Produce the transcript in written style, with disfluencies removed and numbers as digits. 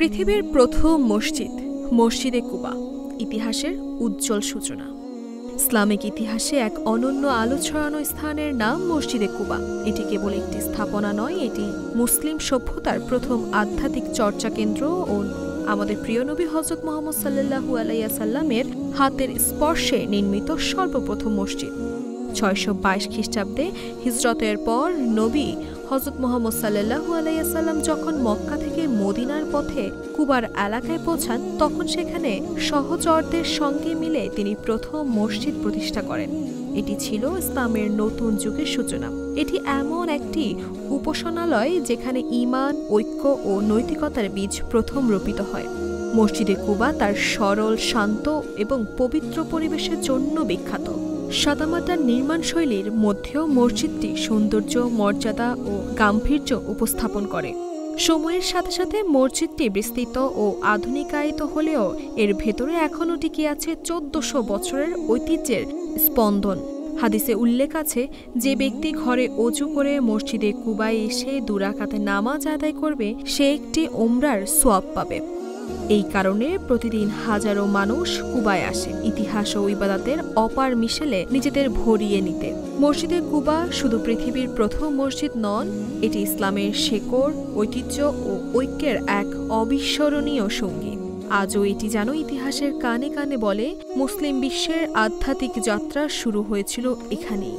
পৃথিবীর প্রথম মসজিদ মসজিদে কুবা ইতিহাসের উজ্জ্বল সূচনা। ইসলামিক ইতিহাসে এক অনন্য আলো ছড়ানো স্থানের নাম মসজিদে কুবা। এটি কেবল একটি স্থাপনা নয়, এটি মুসলিম সভ্যতার প্রথম আধ্যাত্মিক চর্চা কেন্দ্র ও আমাদের প্রিয় নবী হযরত মুহাম্মদ সাল্লাল্লাহু আলাইহি ওয়াসাল্লামের হাতের স্পর্শে নির্মিত সর্বপ্রথম মসজিদ। ৬২২ খ্রিস্টাব্দে হিজরতের পর নবী হযরত মুহাম্মদ সাল্লাল্লাহু আলাইহি ওয়াসাল্লাম যখন মক্কা থেকে মদিনার পথে কুবার এলাকায় পৌঁছান, তখন সেখানে সহচরদের সঙ্গে মিলে তিনি প্রথম মসজিদ প্রতিষ্ঠা করেন। এটি ছিল ইসলামের নতুন যুগের সূচনা। এটি এমন একটি উপাসনালয় যেখানে ঈমান, ঐক্য ও নৈতিকতার বীজ প্রথম রোপিত হয়। মসজিদে কুবা তার সরল, শান্ত এবং পবিত্র পরিবেশের জন্য বিখ্যাত। সাদামাটার নির্মাণশৈলীর মধ্যেও মসজিদটি সৌন্দর্য, মর্যাদা ও গাম্ভীর্য উপস্থাপন করে। সময়ের সাথে সাথে মসজিদটি বিস্তৃত ও আধুনিকায়িত হলেও এর ভেতরে এখনও টিকে আছে ১৪০০ বছরের ঐতিহ্যের স্পন্দন। হাদিসে উল্লেখ আছে, যে ব্যক্তি ঘরে অজু করে মসজিদে কুবায় এসে ২ রাকাত নামাজ আদায় করবে, সে একটি ওমরার সোয়াব পাবে। এই কারণে প্রতিদিন হাজারো মানুষ কুবায় আসে ইতিহাস ও ইবাদতের অপার মিশেলে নিজেদের ভরিয়ে নিতে। মসজিদে কুবা শুধু পৃথিবীর প্রথম মসজিদ নন, এটি ইসলামের শেকড়, ঐতিহ্য ও ঐক্যের এক অবিস্মরণীয় সঙ্গী। আজও এটি যেন ইতিহাসের কানে কানে বলে, মুসলিম বিশ্বের আধ্যাত্মিক যাত্রা শুরু হয়েছিল এখানেই।